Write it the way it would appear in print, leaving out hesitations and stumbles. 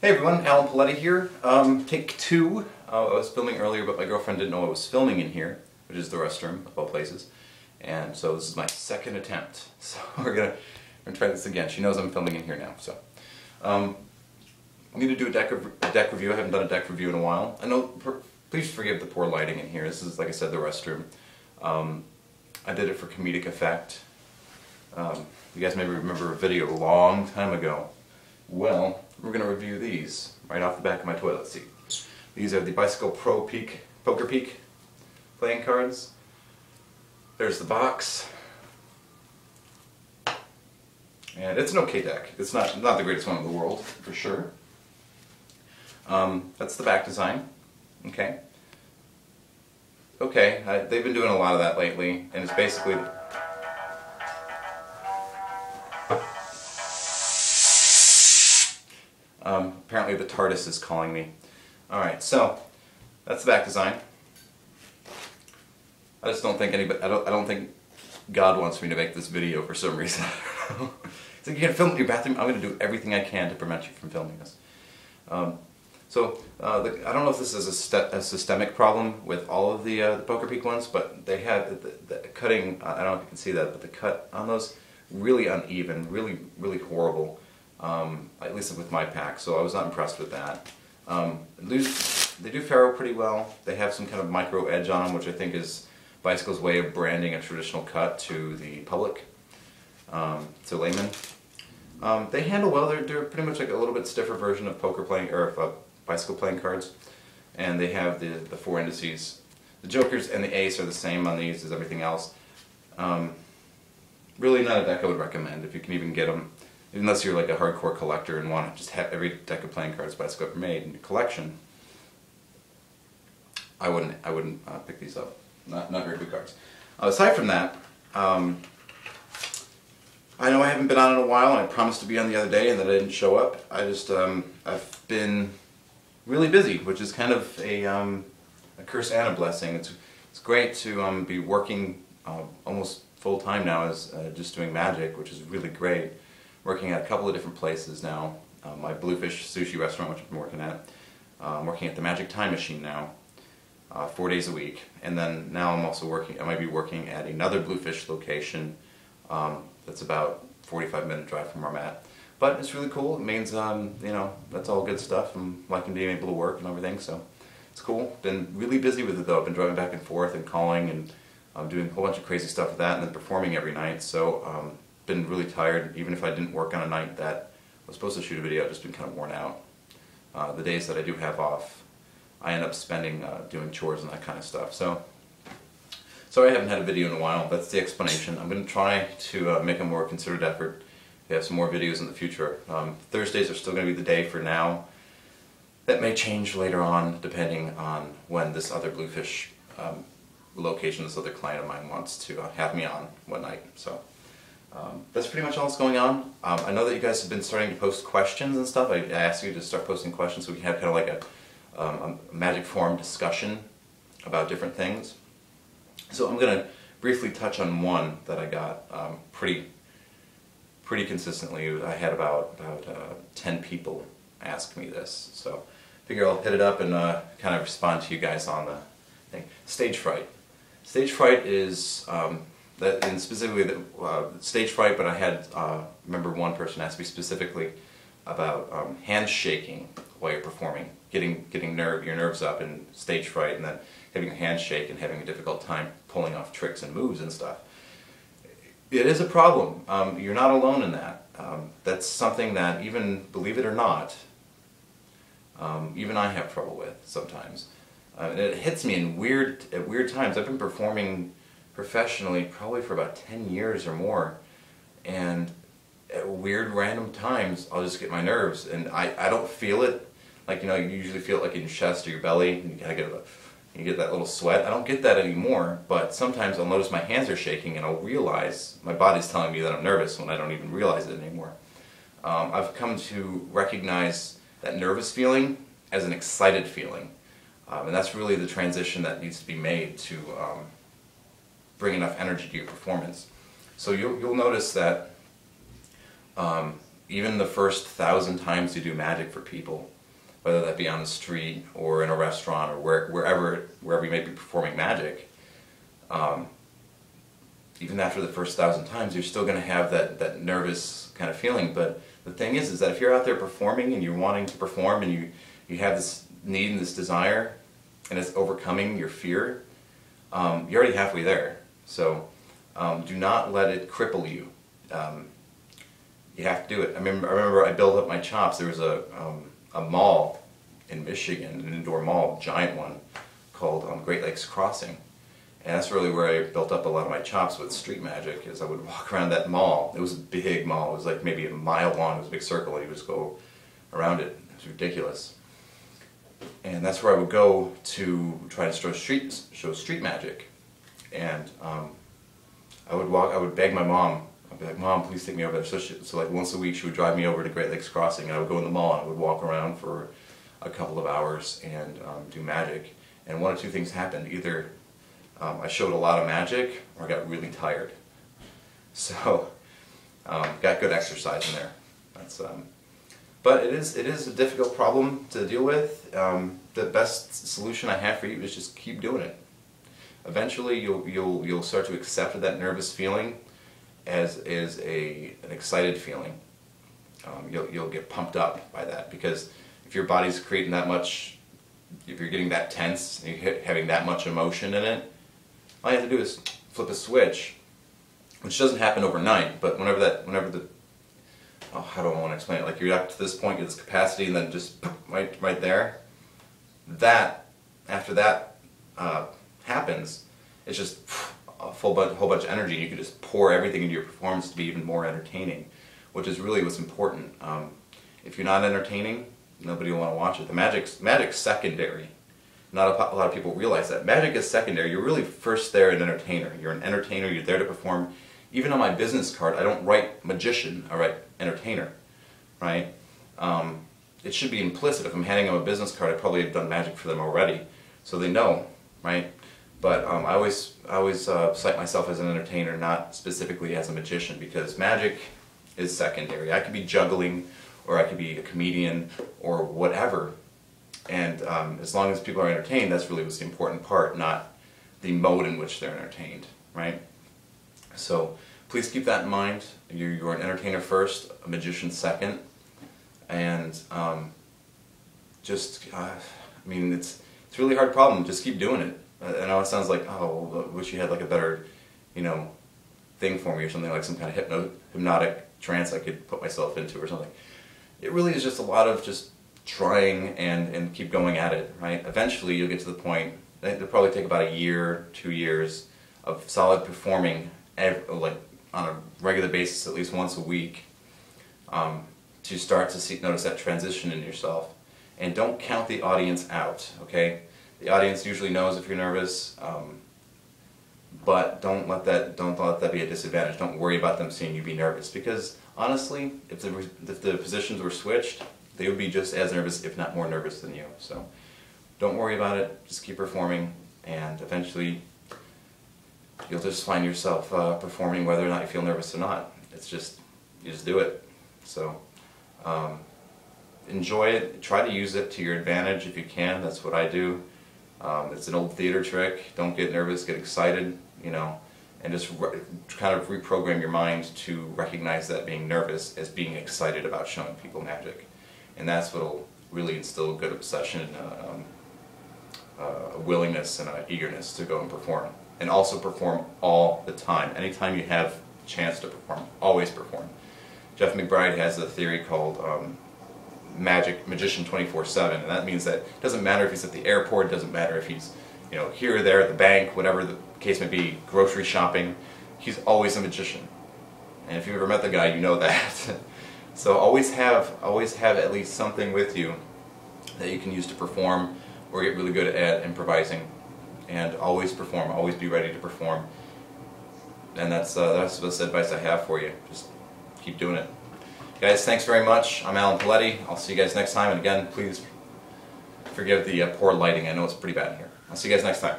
Hey everyone, Alan Paletti here. Take two. I was filming earlier, but my girlfriend didn't know I was filming in here, which is the restroom of all places. And so this is my second attempt. So we're gonna try this again. She knows I'm filming in here now. So I need to do a deck review. I haven't done a deck review in a while. I know. Please forgive the poor lighting in here. This is, like I said, the restroom. I did it for comedic effect. You guys maybe remember a video a long time ago. Well, we're going to review these right off the back of my toilet seat. These are the Bicycle Pro Poker Peak playing cards. There's the box. And it's an okay deck. It's not the greatest one in the world, for sure. That's the back design. Okay. Okay, they've been doing a lot of that lately, and it's basically... apparently the TARDIS is calling me. Alright, so that's the back design. I just don't think anybody, I don't think God wants me to make this video for some reason. He's like, you can't film in your bathroom. I'm going to do everything I can to prevent you from filming this. I don't know if this is a systemic problem with all of the Poker Peak ones, but they have the cutting, I don't know if you can see that, but the cut on those, really uneven, really horrible. At least with my pack, so I was not impressed with that. They do faro pretty well. They have some kind of micro edge on them, which I think is Bicycle's way of branding a traditional cut to the public, to laymen. They handle well. They're pretty much like a little bit stiffer version of poker playing or Bicycle playing cards, and they have the four indices. The Jokers and the Ace are the same on these as everything else. Really not a deck I would recommend if you can even get them. Unless you're like a hardcore collector and want to just have every deck of playing cards Bicycle ever made in your collection, I wouldn't pick these up. Not very good cards. Aside from that, I know I haven't been on in a while, and I promised to be on the other day, and then I didn't show up. I've been really busy, which is kind of a curse and a blessing. It's great to be working almost full time now as just doing magic, which is really great. Working at a couple of different places now. My Bluefish sushi restaurant, which I've been working at. I'm working at the Magic Time Machine now, 4 days a week. And then now I'm also I might be working at another Bluefish location that's about 45-minute drive from where I'm at. But it's really cool. It means, you know, that's all good stuff. I'm liking being able to work and everything, so it's cool. Been really busy with it though. I've been driving back and forth and calling and doing a whole bunch of crazy stuff with that, and then performing every night. So been really tired. Even if I didn't work on a night that I was supposed to shoot a video, I've just been kind of worn out. The days that I do have off, I end up spending doing chores and that kind of stuff. So, sorry I haven't had a video in a while. That's the explanation. I'm going to try to make a more concerted effort to have some more videos in the future. Thursdays are still going to be the day for now. That may change later on, depending on when this other Bluefish location, this other client of mine wants to have me on one night. So. That's pretty much all that's going on. I know that you guys have been starting to post questions and stuff. I asked you to start posting questions so we can have kind of like a magic forum discussion about different things. So I'm going to briefly touch on one that I got pretty consistently. I had about 10 people ask me this. So I figure I'll hit it up and kind of respond to you guys on the thing. Stage fright. Stage fright is... and specifically stage fright, but I had, remember one person asked me specifically about hand shaking while you're performing, getting your nerves up in stage fright, and then having your hands shake and having a difficult time pulling off tricks and moves and stuff. It is a problem. You're not alone in that. That's something that, even, believe it or not, even I have trouble with sometimes. And it hits me at weird times. I've been performing professionally probably for about 10 years or more, and at weird random times I'll just get my nerves, and I don't feel it like, you know, you usually feel it like in your chest or your belly, and you get that little sweat. I don't get that anymore, but sometimes I'll notice my hands are shaking and I'll realize my body's telling me that I'm nervous when I don't even realize it anymore. I've come to recognize that nervous feeling as an excited feeling, and that's really the transition that needs to be made to bring enough energy to your performance. So you'll notice that even the first 1,000 times you do magic for people, whether that be on the street or in a restaurant or wherever you may be performing magic, even after the first 1,000 times, you're still going to have that nervous kind of feeling. But the thing is that if you're out there performing and you're wanting to perform and you have this need and this desire and it's overcoming your fear, you're already halfway there. So do not let it cripple you. You have to do it. I remember I built up my chops. There was a mall in Michigan, an indoor mall, giant one, called Great Lakes Crossing. And that's really where I built up a lot of my chops with street magic, is I would walk around that mall. It was a big mall. It was like maybe a mile long. It was a big circle, and you would just go around it. It was ridiculous. And that's where I would go to try to show street magic. And I would beg my mom. I'd be like, "Mom, please take me over there." So like once a week she would drive me over to Great Lakes Crossing, and I would go in the mall and I would walk around for a couple of hours and do magic. And one of two things happened. Either I showed a lot of magic or I got really tired. So got good exercise in there. But it is a difficult problem to deal with. The best solution I have for you is just keep doing it. Eventually you'll start to accept that nervous feeling as an excited feeling. You'll get pumped up by that, because if your body's creating that much, if you're getting that tense, you're having that much emotion in it, all you have to do is flip a switch, which doesn't happen overnight, but whenever the how do I want to explain it? Like you're up to this point, you have this capacity, and then just right there. After that happens, it's just a whole bunch of energy. You can just pour everything into your performance to be even more entertaining, which is really what's important. If you're not entertaining, nobody will want to watch it. The magic's secondary. Not a lot of people realize that. Magic is secondary. You're really first there an entertainer. You're an entertainer. You're there to perform. Even on my business card, I don't write magician. I write entertainer, right? It should be implicit. If I'm handing them a business card, I probably have done magic for them already, so they know, right? But I always cite myself as an entertainer, not specifically as a magician, because magic is secondary. I could be juggling, or I could be a comedian, or whatever. And as long as people are entertained, that's really what's the important part, not the mode in which they're entertained, right? So please keep that in mind. You're an entertainer first, a magician second, and I mean, it's a really hard problem. Just keep doing it. I know it sounds like, oh, I wish you had like a better, thing for me, or something like some kind of hypnotic trance I could put myself into or something. It really is just a lot of just trying and keep going at it, right? Eventually you'll get to the point, it'll probably take about a year, 2 years of solid performing like on a regular basis, at least once a week, to start to notice that transition in yourself. And don't count the audience out, okay? The audience usually knows if you're nervous, but don't let that be a disadvantage. Don't worry about them seeing you be nervous, because honestly, if the positions were switched, they would be just as nervous, if not more nervous than you. So don't worry about it. Just keep performing, and eventually you'll just find yourself performing whether or not you feel nervous or not. It's just, you just do it. So enjoy it. Try to use it to your advantage if you can. That's what I do. It's an old theater trick. Don't get nervous, get excited, and just kind of reprogram your mind to recognize that being nervous as being excited about showing people magic. And that's what will really instill a good obsession and a willingness and an eagerness to go and perform. And also perform all the time. Anytime you have a chance to perform, always perform. Jeff McBride has a theory called Magician 24/7, and that means that it doesn't matter if he's at the airport, it doesn't matter if he's here or there at the bank, whatever the case may be, grocery shopping, he's always a magician. And if you've ever met the guy, you know that. So always have at least something with you that you can use to perform or get really good at improvising. And always perform, always be ready to perform. And that's the advice I have for you. Just keep doing it. Guys, thanks very much. I'm Alan Paletti. I'll see you guys next time. And again, please forgive the poor lighting. I know it's pretty bad here. I'll see you guys next time.